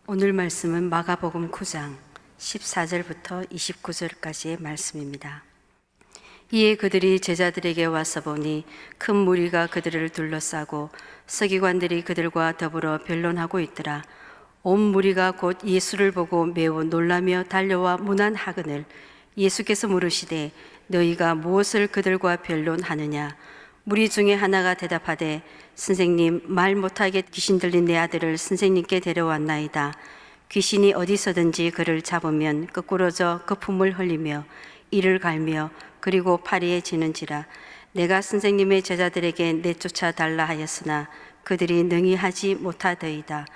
오늘 말씀은 마가복음 9장 14절부터 29절까지의 말씀입니다. 이에 그들이 제자들에게 와서 보니 큰 무리가 그들을 둘러싸고 서기관들이 그들과 더불어 변론하고 있더라. 온 무리가 곧 예수를 보고 매우 놀라며 달려와 문안하거늘 예수께서 물으시되 너희가 무엇을 그들과 변론하느냐? 무리 중에 하나가 대답하되 선생님, 말 못하게 귀신 들린 내 아들을 선생님께 데려왔나이다. 귀신이 어디서든지 그를 잡으면 거꾸러져 거품을 흘리며 이를 갈며 그리고 파리에 지는지라. 내가 선생님의 제자들에게 내쫓아 달라 하였으나 그들이 능히 하지 못하더이다.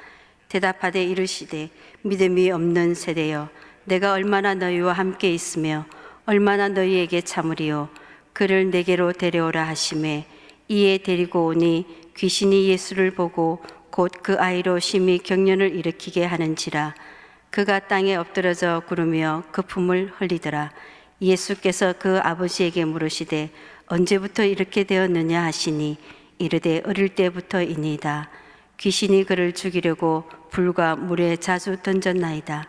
대답하되 이르시되 믿음이 없는 세대여, 내가 얼마나 너희와 함께 있으며 얼마나 너희에게 참으리요. 그를 내게로 데려오라 하시매 이에 데리고 오니 귀신이 예수를 보고 곧 그 아이로 심히 경련을 일으키게 하는지라. 그가 땅에 엎드러져 구르며 거품을 흘리더라. 예수께서 그 아버지에게 물으시되 언제부터 이렇게 되었느냐 하시니 이르되 어릴 때부터이니이다. 귀신이 그를 죽이려고 불과 물에 자주 던졌나이다.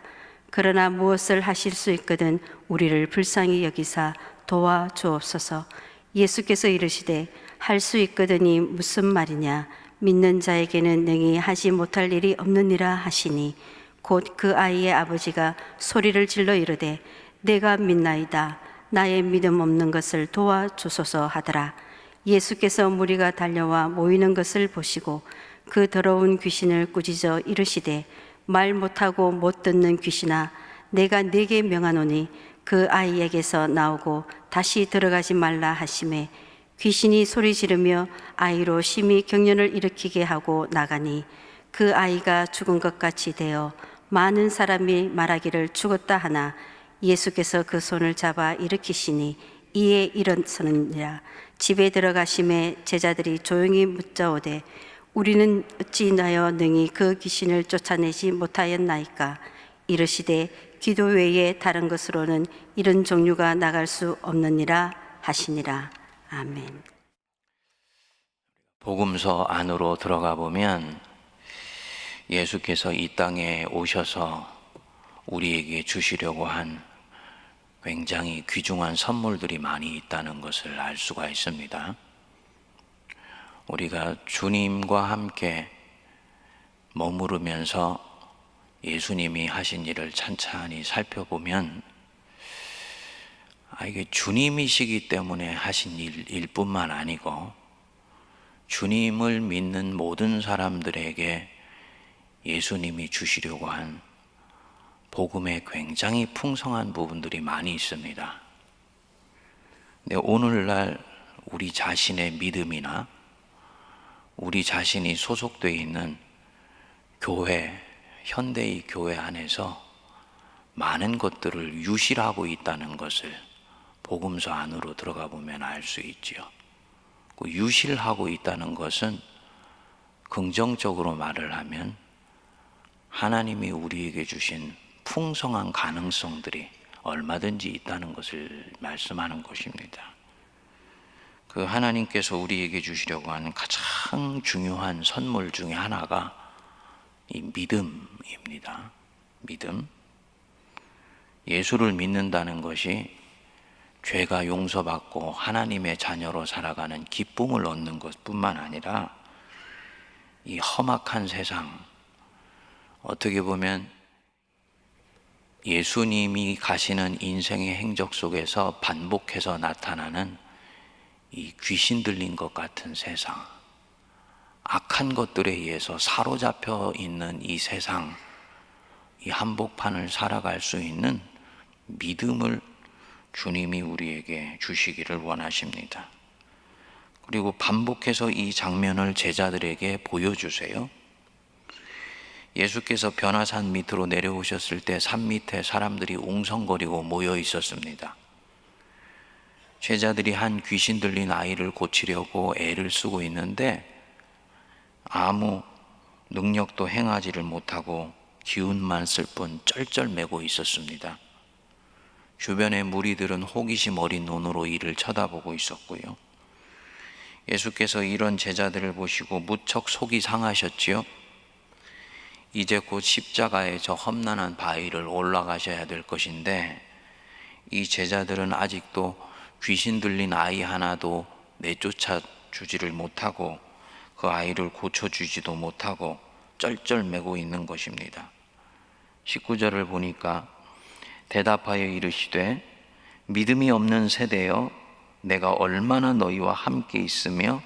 그러나 무엇을 하실 수 있거든 우리를 불쌍히 여기사 도와주옵소서. 예수께서 이르시되 할 수 있거든이 무슨 말이냐? 믿는 자에게는 능히 하지 못할 일이 없느니라 하시니 곧 그 아이의 아버지가 소리를 질러 이르되 내가 믿나이다. 나의 믿음 없는 것을 도와주소서 하더라. 예수께서 무리가 달려와 모이는 것을 보시고 그 더러운 귀신을 꾸짖어 이르시되 말 못하고 못 듣는 귀신아, 내가 네게 명하노니 그 아이에게서 나오고 다시 들어가지 말라 하시매 귀신이 소리 지르며 아이로 심히 경련을 일으키게 하고 나가니 그 아이가 죽은 것 같이 되어 많은 사람이 말하기를 죽었다 하나 예수께서 그 손을 잡아 일으키시니 이에 일어서느니라. 집에 들어가심에 제자들이 조용히 묻자오되 우리는 어찌 인하여 능히 그 귀신을 쫓아내지 못하였나이까? 이르시되 기도 외에 다른 것으로는 이런 종류가 나갈 수 없느니라 하시니라. 아멘. 복음서 안으로 들어가 보면 예수께서 이 땅에 오셔서 우리에게 주시려고 한 굉장히 귀중한 선물들이 많이 있다는 것을 알 수가 있습니다. 우리가 주님과 함께 머무르면서 예수님이 하신 일을 찬찬히 살펴보면 이게 주님이시기 때문에 하신 일뿐만 아니고 주님을 믿는 모든 사람들에게 예수님이 주시려고 한 복음의 굉장히 풍성한 부분들이 많이 있습니다. 근데 오늘날 우리 자신의 믿음이나 우리 자신이 소속되어 있는 교회, 현대의 교회 안에서 많은 것들을 유실하고 있다는 것을 복음서 안으로 들어가 보면 알 수 있지요. 그 유실하고 있다는 것은 긍정적으로 말을 하면 하나님이 우리에게 주신 풍성한 가능성들이 얼마든지 있다는 것을 말씀하는 것입니다. 그 하나님께서 우리에게 주시려고 하는 가장 중요한 선물 중에 하나가 이 믿음입니다. 믿음. 예수를 믿는다는 것이 죄가 용서받고 하나님의 자녀로 살아가는 기쁨을 얻는 것뿐만 아니라 이 험악한 세상, 어떻게 보면 예수님이 가시는 인생의 행적 속에서 반복해서 나타나는 이 귀신 들린 것 같은 세상, 악한 것들에 의해서 사로잡혀 있는 이 세상, 이 한복판을 살아갈 수 있는 믿음을 주님이 우리에게 주시기를 원하십니다. 그리고 반복해서 이 장면을 제자들에게 보여주세요. 예수께서 변화산 밑으로 내려오셨을 때 산 밑에 사람들이 웅성거리고 모여 있었습니다. 제자들이 한 귀신 들린 아이를 고치려고 애를 쓰고 있는데 아무 능력도 행하지를 못하고 기운만 쓸 뿐 쩔쩔매고 있었습니다. 주변의 무리들은 호기심 어린 눈으로 이를 쳐다보고 있었고요. 예수께서 이런 제자들을 보시고 무척 속이 상하셨지요. 이제 곧 십자가의 저 험난한 바위를 올라가셔야 될 것인데, 이 제자들은 아직도 귀신 들린 아이 하나도 내쫓아 주지를 못하고 그 아이를 고쳐주지도 못하고 쩔쩔매고 있는 것입니다. 19절을 보니까 대답하여 이르시되 믿음이 없는 세대여, 내가 얼마나 너희와 함께 있으며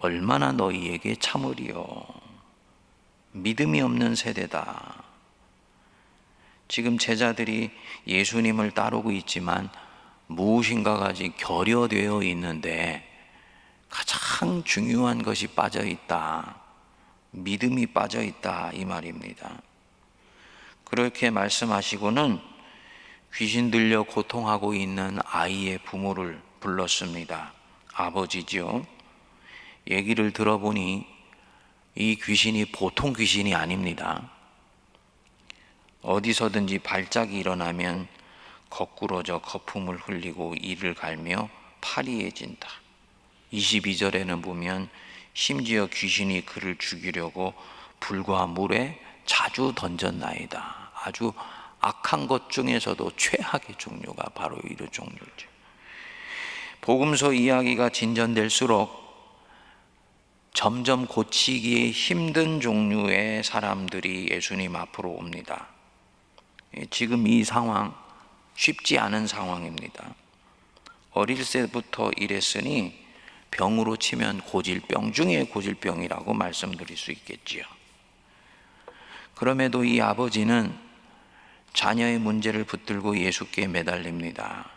얼마나 너희에게 참으리요. 믿음이 없는 세대다. 지금 제자들이 예수님을 따르고 있지만 무엇인가가 아직 결여되어 있는데 가장 중요한 것이 빠져 있다. 믿음이 빠져 있다, 이 말입니다. 그렇게 말씀하시고는 귀신 들려 고통하고 있는 아이의 부모를 불렀습니다. 아버지지요. 얘기를 들어보니 이 귀신이 보통 귀신이 아닙니다. 어디서든지 발작이 일어나면 거꾸러져 거품을 흘리고 이를 갈며 파리해진다. 22절에는 보면 심지어 귀신이 그를 죽이려고 불과 물에 자주 던졌나이다. 아주 악한 것 중에서도 최악의 종류가 바로 이런 종류죠. 복음서 이야기가 진전될수록 점점 고치기 힘든 종류의 사람들이 예수님 앞으로 옵니다. 지금 이 상황 쉽지 않은 상황입니다. 어릴 때부터 이랬으니 병으로 치면 고질병 중에 고질병이라고 말씀드릴 수 있겠지요. 그럼에도 이 아버지는 자녀의 문제를 붙들고 예수께 매달립니다.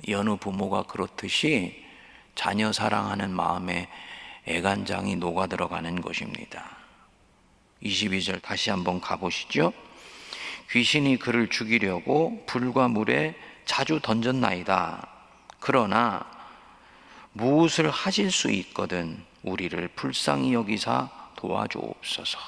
여느 부모가 그렇듯이 자녀 사랑하는 마음에 애간장이 녹아들어가는 것입니다. 22절 다시 한번 가보시죠. 귀신이 그를 죽이려고 불과 물에 자주 던졌나이다. 그러나 무엇을 하실 수 있거든 우리를 불쌍히 여기사 도와주옵소서.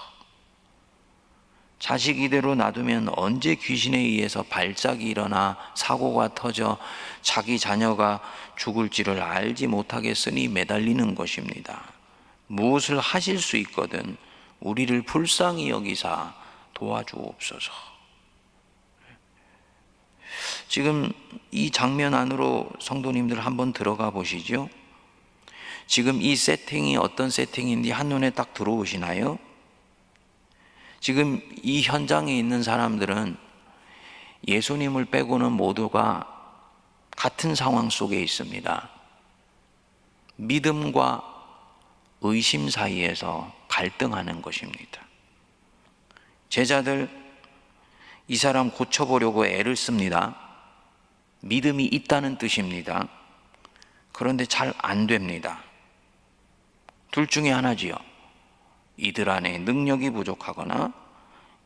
자식 이대로 놔두면 언제 귀신에 의해서 발작이 일어나 사고가 터져 자기 자녀가 죽을지를 알지 못하겠으니 매달리는 것입니다. 무엇을 하실 수 있거든 우리를 불쌍히 여기사 도와주옵소서. 지금 이 장면 안으로 성도님들 한번 들어가 보시죠. 지금 이 세팅이 어떤 세팅인지 한눈에 딱 들어오시나요? 지금 이 현장에 있는 사람들은 예수님을 빼고는 모두가 같은 상황 속에 있습니다. 믿음과 의심 사이에서 갈등하는 것입니다. 제자들 이 사람 고쳐보려고 애를 씁니다. 믿음이 있다는 뜻입니다. 그런데 잘 안 됩니다. 둘 중에 하나지요. 이들 안에 능력이 부족하거나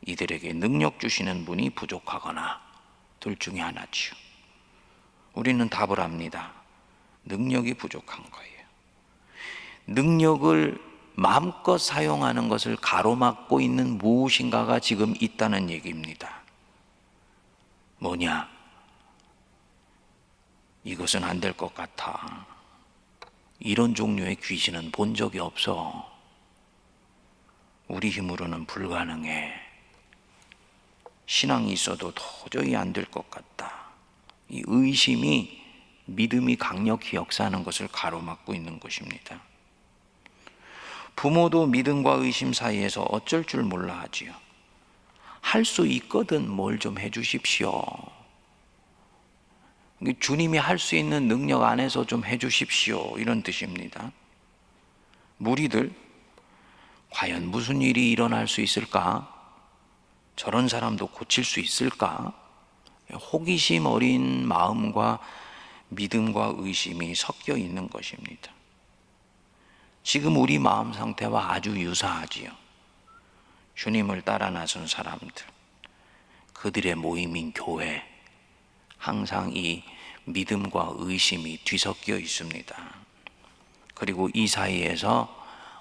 이들에게 능력 주시는 분이 부족하거나 둘 중에 하나지요. 우리는 답을 합니다. 능력이 부족한 거예요. 능력을 마음껏 사용하는 것을 가로막고 있는 무엇인가가 지금 있다는 얘기입니다. 뭐냐? 이것은 안 될 것 같아. 이런 종류의 귀신은 본 적이 없어. 우리 힘으로는 불가능해. 신앙이 있어도 도저히 안 될 것 같다. 이 의심이 믿음이 강력히 역사하는 것을 가로막고 있는 것입니다. 부모도 믿음과 의심 사이에서 어쩔 줄 몰라 하지요. 할 수 있거든 뭘 좀 해주십시오. 주님이 할 수 있는 능력 안에서 좀 해주십시오, 이런 뜻입니다. 무리들 과연 무슨 일이 일어날 수 있을까? 저런 사람도 고칠 수 있을까? 호기심 어린 마음과 믿음과 의심이 섞여 있는 것입니다. 지금 우리 마음 상태와 아주 유사하지요. 주님을 따라 나선 사람들, 그들의 모임인 교회, 항상 이 믿음과 의심이 뒤섞여 있습니다. 그리고 이 사이에서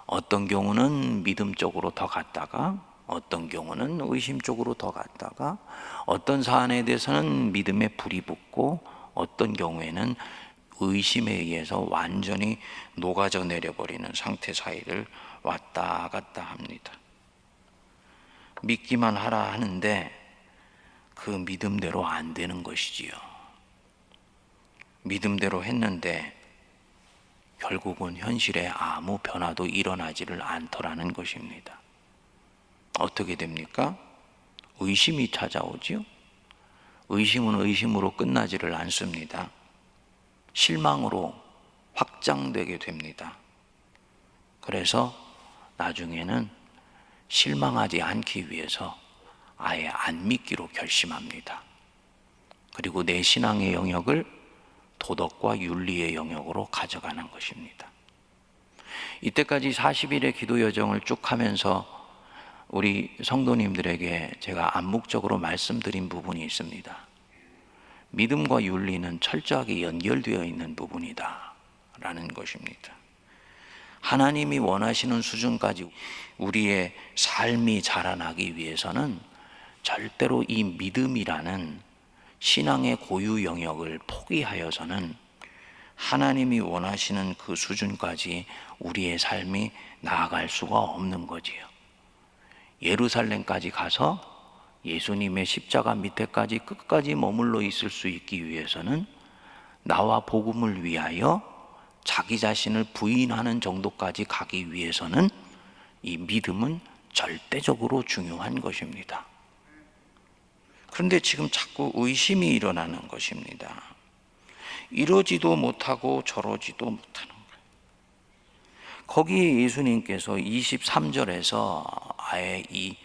어떤 경우는 믿음 쪽으로 더 갔다가 어떤 경우는 의심 쪽으로 더 갔다가 어떤 사안에 대해서는 믿음에 불이 붙고 어떤 경우에는 의심에 의해서 완전히 녹아져 내려버리는 상태 사이를 왔다 갔다 합니다. 믿기만 하라 하는데 그 믿음대로 안 되는 것이지요. 믿음대로 했는데 결국은 현실에 아무 변화도 일어나지를 않더라는 것입니다. 어떻게 됩니까? 의심이 찾아오지요. 의심은 의심으로 끝나지를 않습니다. 실망으로 확장되게 됩니다. 그래서 나중에는 실망하지 않기 위해서 아예 안 믿기로 결심합니다. 그리고 내 신앙의 영역을 도덕과 윤리의 영역으로 가져가는 것입니다. 이때까지 40일의 기도 여정을 쭉 하면서 우리 성도님들에게 제가 암묵적으로 말씀드린 부분이 있습니다. 믿음과 윤리는 철저하게 연결되어 있는 부분이다 라는 것입니다. 하나님이 원하시는 수준까지 우리의 삶이 자라나기 위해서는 절대로 이 믿음이라는 신앙의 고유 영역을 포기하여서는 하나님이 원하시는 그 수준까지 우리의 삶이 나아갈 수가 없는 거지요. 예루살렘까지 가서 예수님의 십자가 밑에까지 끝까지 머물러 있을 수 있기 위해서는 나와 복음을 위하여 자기 자신을 부인하는 정도까지 가기 위해서는 이 믿음은 절대적으로 중요한 것입니다. 그런데 지금 자꾸 의심이 일어나는 것입니다. 이러지도 못하고 저러지도 못하는 거예요. 거기에 예수님께서 23절에서 아예 이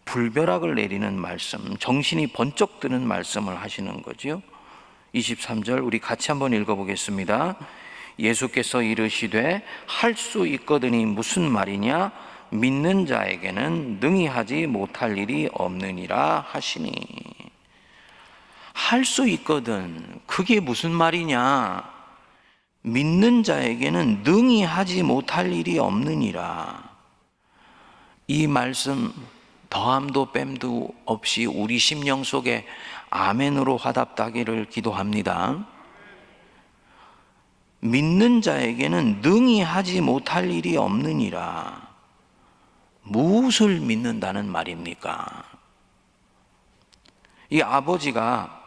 불벼락을 내리는 말씀, 정신이 번쩍 드는 말씀을 하시는 거지요. 23절 우리 같이 한번 읽어보겠습니다. 예수께서 이르시되 할 수 있거든이 무슨 말이냐? 믿는 자에게는 능히 하지 못할 일이 없느니라 하시니. 할 수 있거든. 그게 무슨 말이냐? 믿는 자에게는 능히 하지 못할 일이 없느니라. 이 말씀 더함도 뺨도 없이 우리 심령 속에 아멘으로 화답하기를 기도합니다. 믿는 자에게는 능히 하지 못할 일이 없느니라. 무엇을 믿는다는 말입니까? 이 아버지가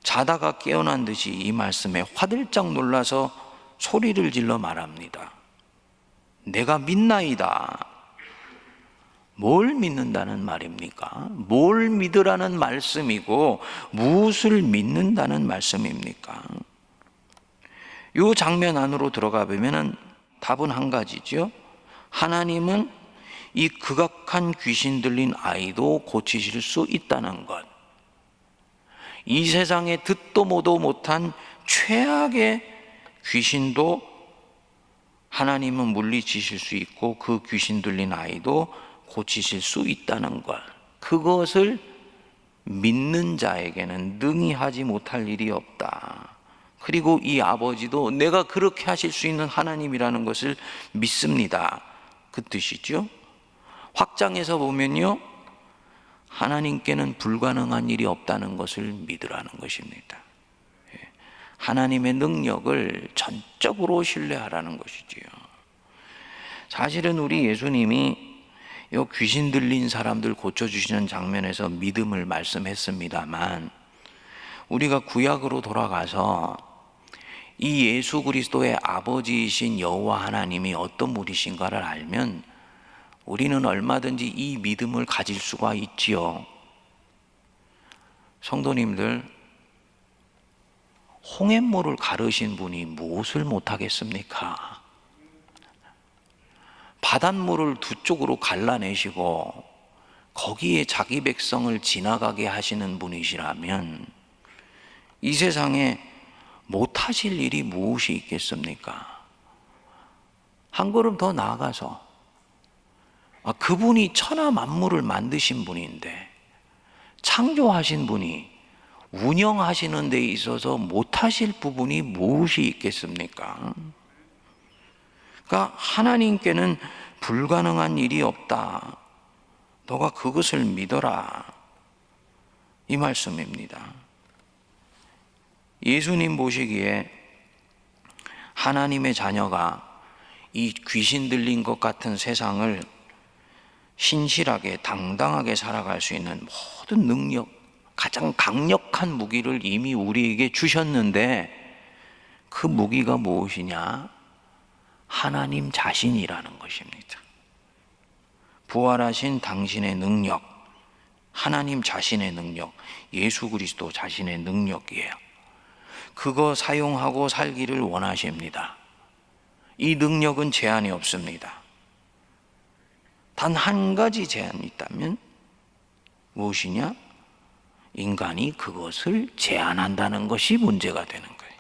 자다가 깨어난 듯이 이 말씀에 화들짝 놀라서 소리를 질러 말합니다. 내가 믿나이다. 뭘 믿는다는 말입니까? 뭘 믿으라는 말씀이고 무엇을 믿는다는 말씀입니까? 이 장면 안으로 들어가 보면 답은 한 가지죠. 하나님은 이 극악한 귀신 들린 아이도 고치실 수 있다는 것. 이 세상에 듣도 보도 못한 최악의 귀신도 하나님은 물리치실 수 있고 그 귀신 들린 아이도 고치실 수 있다는 것. 그것을 믿는 자에게는 능히 하지 못할 일이 없다. 그리고 이 아버지도 내가 그렇게 하실 수 있는 하나님이라는 것을 믿습니다. 그 뜻이죠. 확장해서 보면요, 하나님께는 불가능한 일이 없다는 것을 믿으라는 것입니다. 하나님의 능력을 전적으로 신뢰하라는 것이지요. 사실은 우리 예수님이 이 귀신 들린 사람들 고쳐주시는 장면에서 믿음을 말씀했습니다만, 우리가 구약으로 돌아가서 이 예수 그리스도의 아버지이신 여호와 하나님이 어떤 분이신가를 알면 우리는 얼마든지 이 믿음을 가질 수가 있지요. 성도님들, 홍해물을 가르신 분이 무엇을 못하겠습니까? 바닷물을 두 쪽으로 갈라내시고 거기에 자기 백성을 지나가게 하시는 분이시라면 이 세상에 못하실 일이 무엇이 있겠습니까? 한 걸음 더 나아가서 그분이 천하 만물을 만드신 분인데 창조하신 분이 운영하시는 데 있어서 못하실 부분이 무엇이 있겠습니까? 그러니까 하나님께는 불가능한 일이 없다. 너가 그것을 믿어라. 이 말씀입니다. 예수님 보시기에 하나님의 자녀가 이 귀신 들린 것 같은 세상을 신실하게 당당하게 살아갈 수 있는 모든 능력, 가장 강력한 무기를 이미 우리에게 주셨는데 그 무기가 무엇이냐? 하나님 자신이라는 것입니다. 부활하신 당신의 능력, 하나님 자신의 능력, 예수 그리스도 자신의 능력이에요. 그거 사용하고 살기를 원하십니다. 이 능력은 제한이 없습니다. 단 한 가지 제한이 있다면 무엇이냐? 인간이 그것을 제한한다는 것이 문제가 되는 거예요.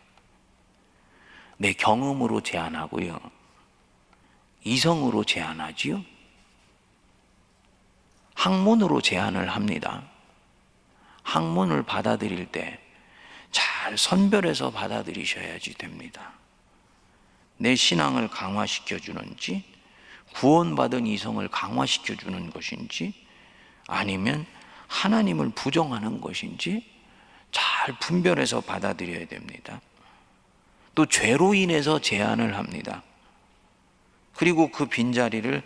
내 경험으로 제한하고요, 이성으로 제한하지요, 학문으로 제한을 합니다. 학문을 받아들일 때 잘 선별해서 받아들이셔야지 됩니다. 내 신앙을 강화시켜 주는지, 구원받은 이성을 강화시켜 주는 것인지, 아니면 하나님을 부정하는 것인지 잘 분별해서 받아들여야 됩니다. 또 죄로 인해서 제한을 합니다. 그리고 그 빈자리를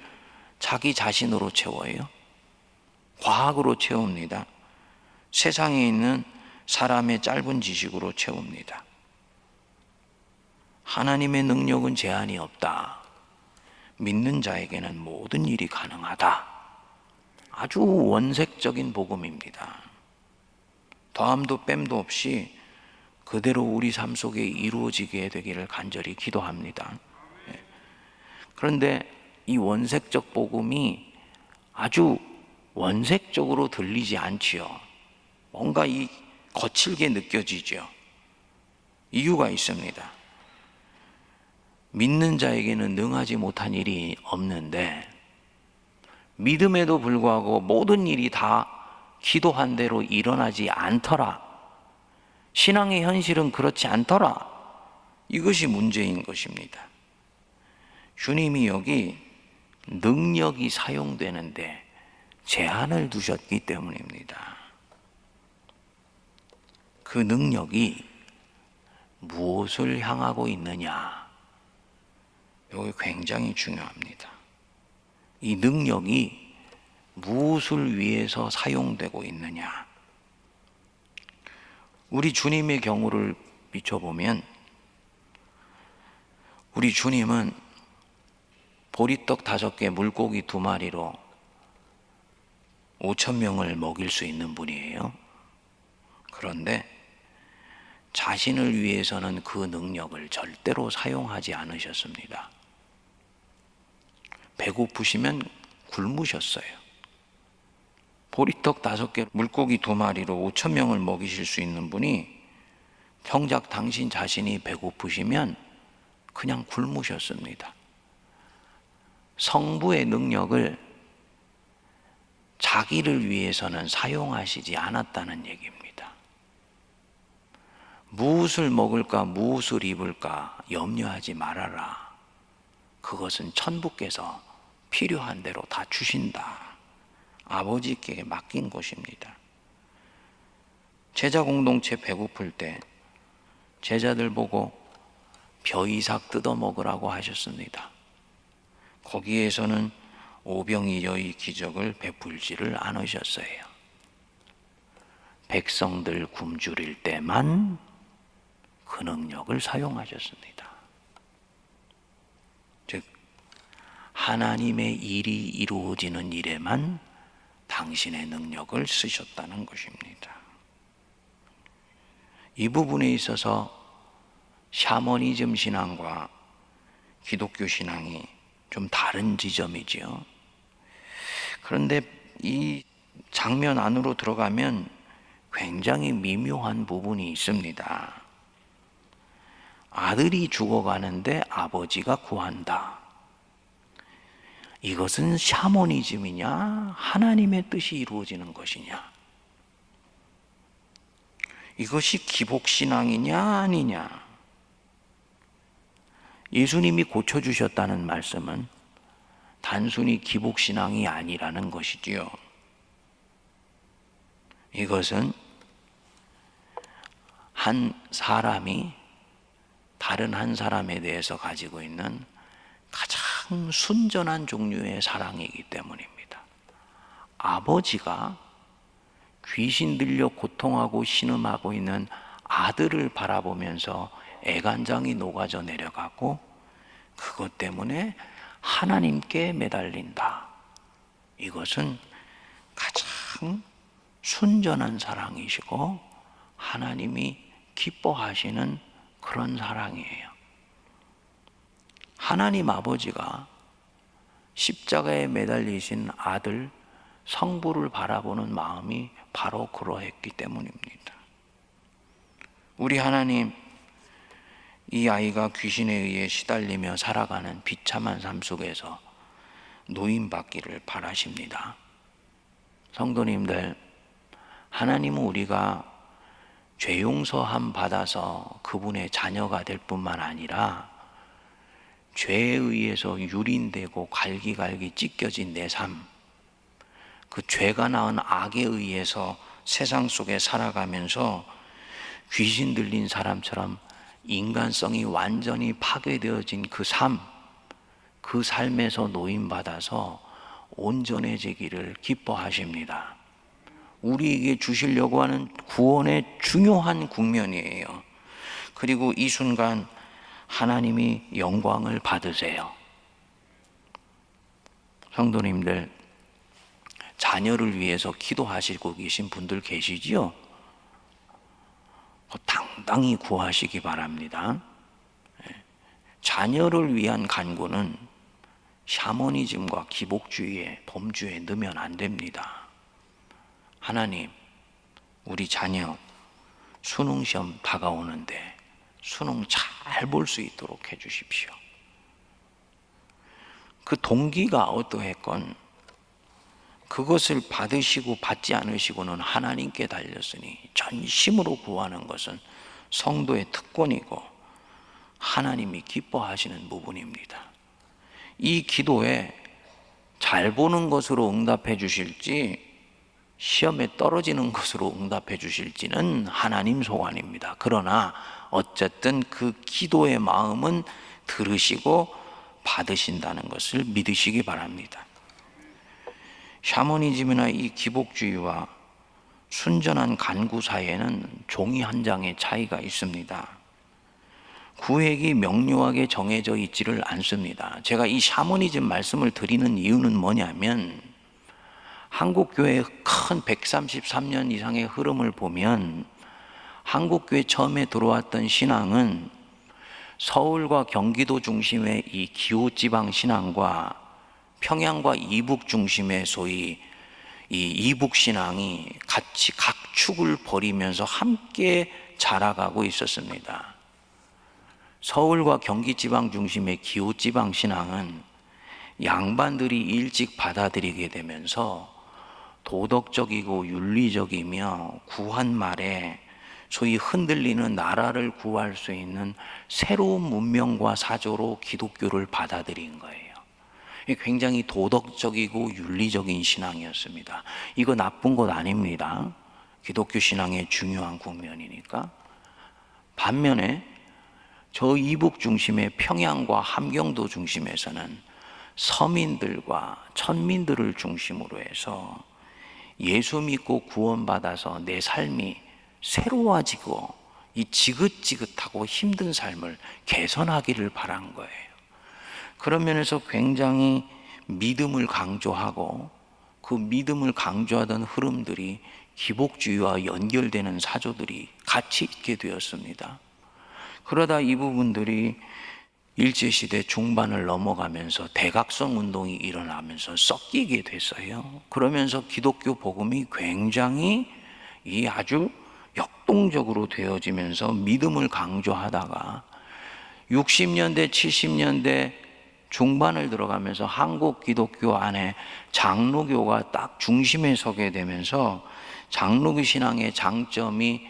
자기 자신으로 채워요. 과학으로 채웁니다. 세상에 있는 사람의 짧은 지식으로 채웁니다. 하나님의 능력은 제한이 없다. 믿는 자에게는 모든 일이 가능하다. 아주 원색적인 복음입니다. 더함도 뺨도 없이 그대로 우리 삶 속에 이루어지게 되기를 간절히 기도합니다. 그런데 이 원색적 복음이 아주 원색적으로 들리지 않지요. 뭔가 이 거칠게 느껴지죠. 이유가 있습니다. 믿는 자에게는 능하지 못한 일이 없는데, 믿음에도 불구하고 모든 일이 다 기도한 대로 일어나지 않더라. 신앙의 현실은 그렇지 않더라. 이것이 문제인 것입니다. 주님이 여기 능력이 사용되는데 제한을 두셨기 때문입니다. 그 능력이 무엇을 향하고 있느냐? 이게 굉장히 중요합니다. 이 능력이 무엇을 위해서 사용되고 있느냐? 우리 주님의 경우를 비춰보면, 우리 주님은 보리떡 5개, 물고기 2마리로 5,000명을 먹일 수 있는 분이에요. 그런데 자신을 위해서는 그 능력을 절대로 사용하지 않으셨습니다. 배고프시면 굶으셨어요. 보리떡 5개, 물고기 2마리로 5,000명을 먹이실 수 있는 분이 정작 당신 자신이 배고프시면 그냥 굶으셨습니다. 성부의 능력을 자기를 위해서는 사용하시지 않았다는 얘기입니다. 무엇을 먹을까, 무엇을 입을까 염려하지 말아라. 그것은 천부께서 필요한 대로 다 주신다. 아버지께 맡긴 것입니다. 제자 공동체 배고플 때 제자들 보고 벼이삭 뜯어 먹으라고 하셨습니다. 거기에서는 오병이어의 기적을 베풀지를 않으셨어요. 백성들 굶주릴 때만 그 능력을 사용하셨습니다. 즉, 하나님의 일이 이루어지는 일에만 당신의 능력을 쓰셨다는 것입니다. 이 부분에 있어서 샤머니즘 신앙과 기독교 신앙이 좀 다른 지점이지요. 그런데 이 장면 안으로 들어가면 굉장히 미묘한 부분이 있습니다. 아들이 죽어가는데 아버지가 구한다. 이것은 샤머니즘이냐, 하나님의 뜻이 이루어지는 것이냐? 이것이 기복신앙이냐 아니냐? 예수님이 고쳐주셨다는 말씀은 단순히 기복신앙이 아니라는 것이지요. 이것은 한 사람이 다른 한 사람에 대해서 가지고 있는 가장 순전한 종류의 사랑이기 때문입니다. 아버지가 귀신 들려 고통하고 신음하고 있는 아들을 바라보면서 애간장이 녹아져 내려가고 그것 때문에 하나님께 매달린다. 이것은 가장 순전한 사랑이시고 하나님이 기뻐하시는 그런 사랑이에요. 하나님 아버지가 십자가에 매달리신 아들 성부를 바라보는 마음이 바로 그러했기 때문입니다. 우리 하나님, 이 아이가 귀신에 의해 시달리며 살아가는 비참한 삶 속에서 노임받기를 바라십니다. 성도님들, 하나님은 우리가 죄 용서함 받아서 그분의 자녀가 될 뿐만 아니라 죄에 의해서 유린되고 갈기갈기 찢겨진 내 삶, 그 죄가 낳은 악에 의해서 세상 속에 살아가면서 귀신 들린 사람처럼 인간성이 완전히 파괴되어진 그 삶, 그 삶에서 노임받아서 온전해지기를 기뻐하십니다. 우리에게 주시려고 하는 구원의 중요한 국면이에요. 그리고 이 순간 하나님이 영광을 받으세요. 성도님들, 자녀를 위해서 기도하시고 계신 분들 계시지요? 당당히 구하시기 바랍니다. 자녀를 위한 간구는 샤머니즘과 기복주의의 범주에 넣으면 안 됩니다. 하나님, 우리 자녀 수능시험 다가오는데 수능 잘 볼 수 있도록 해 주십시오. 그 동기가 어떠했건 그것을 받으시고 받지 않으시고는 하나님께 달렸으니 전심으로 구하는 것은 성도의 특권이고 하나님이 기뻐하시는 부분입니다. 이 기도에 잘 보는 것으로 응답해 주실지 시험에 떨어지는 것으로 응답해 주실지는 하나님 소관입니다. 그러나 어쨌든 그 기도의 마음은 들으시고 받으신다는 것을 믿으시기 바랍니다. 샤머니즘이나 이 기복주의와 순전한 간구 사이에는 종이 한 장의 차이가 있습니다. 구획이 명료하게 정해져 있지를 않습니다. 제가 이 샤머니즘 말씀을 드리는 이유는 뭐냐면 한국교회의 큰 133년 이상의 흐름을 보면 한국교회 처음에 들어왔던 신앙은 서울과 경기도 중심의 이 기호지방 신앙과 평양과 이북 중심의 소위 이 이북 신앙이 같이 각 축을 벌이면서 함께 자라가고 있었습니다. 서울과 경기 지방 중심의 기호 지방 신앙은 양반들이 일찍 받아들이게 되면서 도덕적이고 윤리적이며 구한 말에 소위 흔들리는 나라를 구할 수 있는 새로운 문명과 사조로 기독교를 받아들인 거예요. 굉장히 도덕적이고 윤리적인 신앙이었습니다. 이거 나쁜 것 아닙니다. 기독교 신앙의 중요한 국면이니까. 반면에 저 이북 중심의 평양과 함경도 중심에서는 서민들과 천민들을 중심으로 해서 예수 믿고 구원받아서 내 삶이 새로워지고 이 지긋지긋하고 힘든 삶을 개선하기를 바란 거예요. 그런 면에서 굉장히 믿음을 강조하고 그 믿음을 강조하던 흐름들이 기복주의와 연결되는 사조들이 같이 있게 되었습니다. 그러다 이 부분들이 일제시대 중반을 넘어가면서 대각성 운동이 일어나면서 섞이게 됐어요. 그러면서 기독교 복음이 굉장히 아주 역동적으로 되어지면서 믿음을 강조하다가 60년대, 70년대 중반을 들어가면서 한국 기독교 안에 장로교가 딱 중심에 서게 되면서 장로교 신앙의 장점이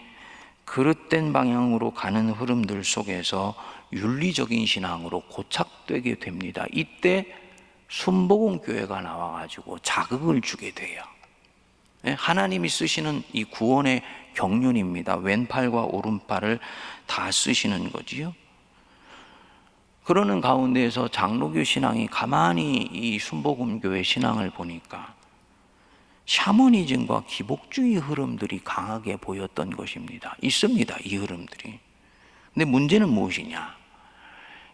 그릇된 방향으로 가는 흐름들 속에서 윤리적인 신앙으로 고착되게 됩니다. 이때 순복음교회가 나와가지고 자극을 주게 돼요. 하나님이 쓰시는 이 구원의 경륜입니다. 왼팔과 오른팔을 다 쓰시는 거지요. 그러는 가운데에서 장로교 신앙이 가만히 이 순복음교회 신앙을 보니까 샤머니즘과 기복주의 흐름들이 강하게 보였던 것입니다. 있습니다, 이 흐름들이. 근데 문제는 무엇이냐?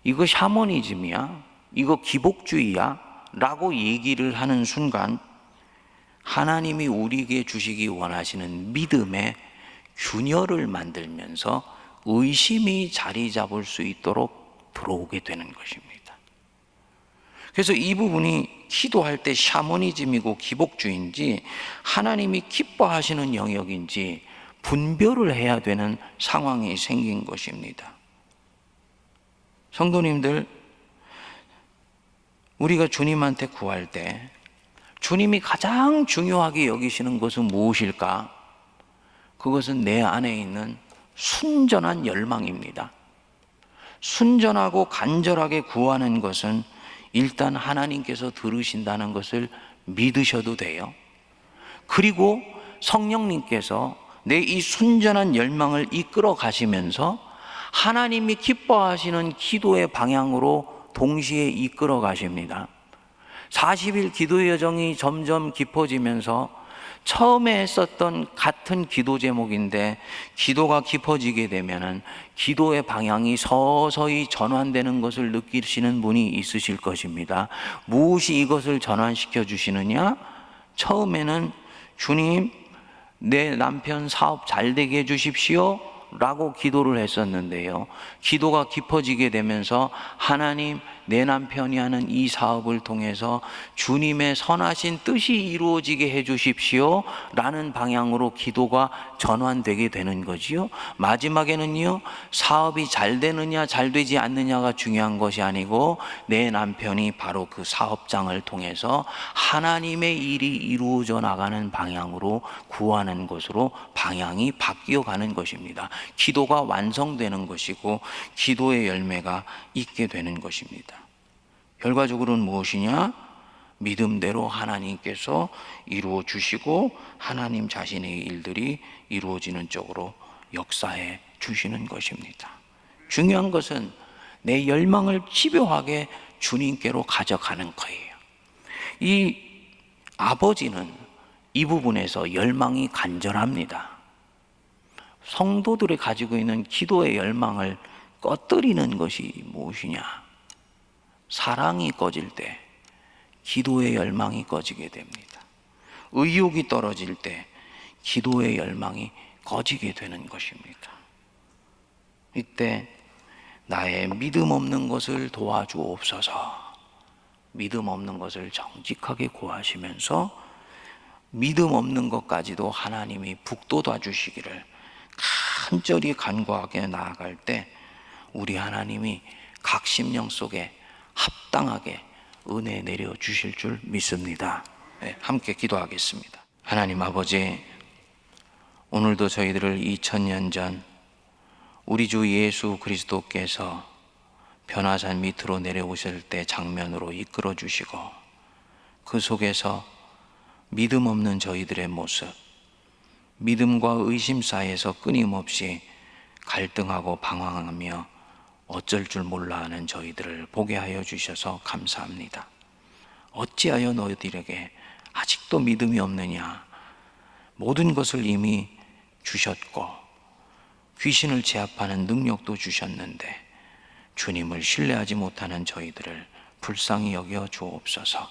이거 샤머니즘이야? 이거 기복주의야? 라고 얘기를 하는 순간 하나님이 우리에게 주시기 원하시는 믿음의 균열을 만들면서 의심이 자리 잡을 수 있도록 들어오게 되는 것입니다. 그래서 이 부분이 기도할 때 샤머니즘이고 기복주의인지 하나님이 기뻐하시는 영역인지 분별을 해야 되는 상황이 생긴 것입니다. 성도님들, 우리가 주님한테 구할 때 주님이 가장 중요하게 여기시는 것은 무엇일까? 그것은 내 안에 있는 순전한 열망입니다. 순전하고 간절하게 구하는 것은 일단 하나님께서 들으신다는 것을 믿으셔도 돼요. 그리고 성령님께서 내 이 순전한 열망을 이끌어 가시면서 하나님이 기뻐하시는 기도의 방향으로 동시에 이끌어 가십니다. 40일 기도의 여정이 점점 깊어지면서 처음에 했었던 같은 기도 제목인데 기도가 깊어지게 되면은 기도의 방향이 서서히 전환되는 것을 느끼시는 분이 있으실 것입니다. 무엇이 이것을 전환시켜 주시느냐? 처음에는 주님, 내 남편 사업 잘 되게 해 주십시오 라고 기도를 했었는데요, 기도가 깊어지게 되면서 하나님, 내 남편이 하는 이 사업을 통해서 주님의 선하신 뜻이 이루어지게 해 주십시오 라는 방향으로 기도가 전환되게 되는 거지요. 마지막에는요, 사업이 잘 되느냐 잘 되지 않느냐가 중요한 것이 아니고 내 남편이 바로 그 사업장을 통해서 하나님의 일이 이루어져 나가는 방향으로 구하는 것으로 방향이 바뀌어 가는 것입니다. 기도가 완성되는 것이고 기도의 열매가 있게 되는 것입니다. 결과적으로는 무엇이냐? 믿음대로 하나님께서 이루어 주시고 하나님 자신의 일들이 이루어지는 쪽으로 역사해 주시는 것입니다. 중요한 것은 내 열망을 집요하게 주님께로 가져가는 거예요. 이 아버지는 이 부분에서 열망이 간절합니다. 성도들이 가지고 있는 기도의 열망을 꺼뜨리는 것이 무엇이냐? 사랑이 꺼질 때 기도의 열망이 꺼지게 됩니다. 의욕이 떨어질 때 기도의 열망이 꺼지게 되는 것입니다. 이때 나의 믿음 없는 것을 도와주옵소서. 믿음 없는 것을 정직하게 구하시면서 믿음 없는 것까지도 하나님이 북돋아 주시기를 간절히 간구하게 나아갈 때 우리 하나님이 각 심령 속에 합당하게 은혜 내려 주실 줄 믿습니다. 네, 함께 기도하겠습니다. 하나님 아버지, 오늘도 저희들을 2000년 전 우리 주 예수 그리스도께서 변화산 밑으로 내려오실 때 장면으로 이끌어 주시고 그 속에서 믿음 없는 저희들의 모습, 믿음과 의심 사이에서 끊임없이 갈등하고 방황하며 어쩔 줄 몰라 하는 저희들을 보게 하여 주셔서 감사합니다. 어찌하여 너희들에게 아직도 믿음이 없느냐? 모든 것을 이미 주셨고 귀신을 제압하는 능력도 주셨는데 주님을 신뢰하지 못하는 저희들을 불쌍히 여겨 주옵소서.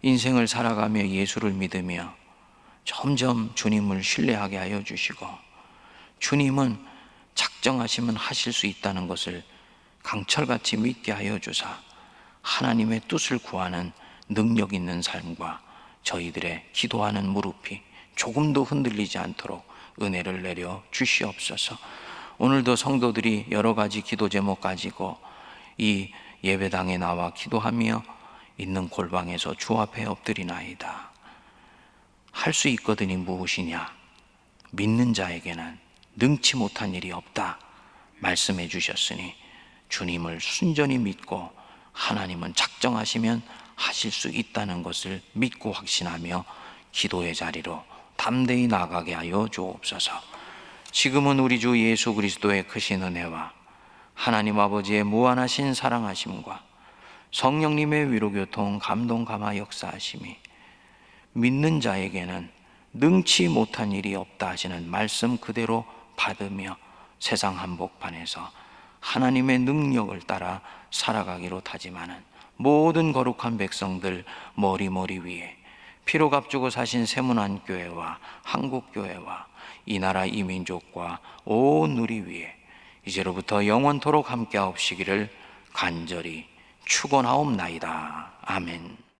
인생을 살아가며 예수를 믿으며 점점 주님을 신뢰하게 하여 주시고 주님은 작정하시면 하실 수 있다는 것을 강철같이 믿게 하여 주사 하나님의 뜻을 구하는 능력 있는 삶과 저희들의 기도하는 무릎이 조금도 흔들리지 않도록 은혜를 내려 주시옵소서. 오늘도 성도들이 여러 가지 기도 제목 가지고 이 예배당에 나와 기도하며 있는 골방에서 주 앞에 엎드리나이다. 할 수 있거든이 무엇이냐? 믿는 자에게는 능치 못한 일이 없다 말씀해 주셨으니 주님을 순전히 믿고 하나님은 작정하시면 하실 수 있다는 것을 믿고 확신하며 기도의 자리로 담대히 나아가게 하여 주옵소서. 지금은 우리 주 예수 그리스도의 크신 은혜와 하나님 아버지의 무한하신 사랑하심과 성령님의 위로교통 감동 감화 역사하심이 믿는 자에게는 능치 못한 일이 없다 하시는 말씀 그대로 받으며 세상 한복판에서 하나님의 능력을 따라 살아가기로 다짐하는 모든 거룩한 백성들 머리 위에 피로 값주고 사신 세문안교회와 한국교회와 이 나라 이 민족과 온 누리 위에 이제로부터 영원토록 함께하옵시기를 간절히 축원하옵나이다. 아멘.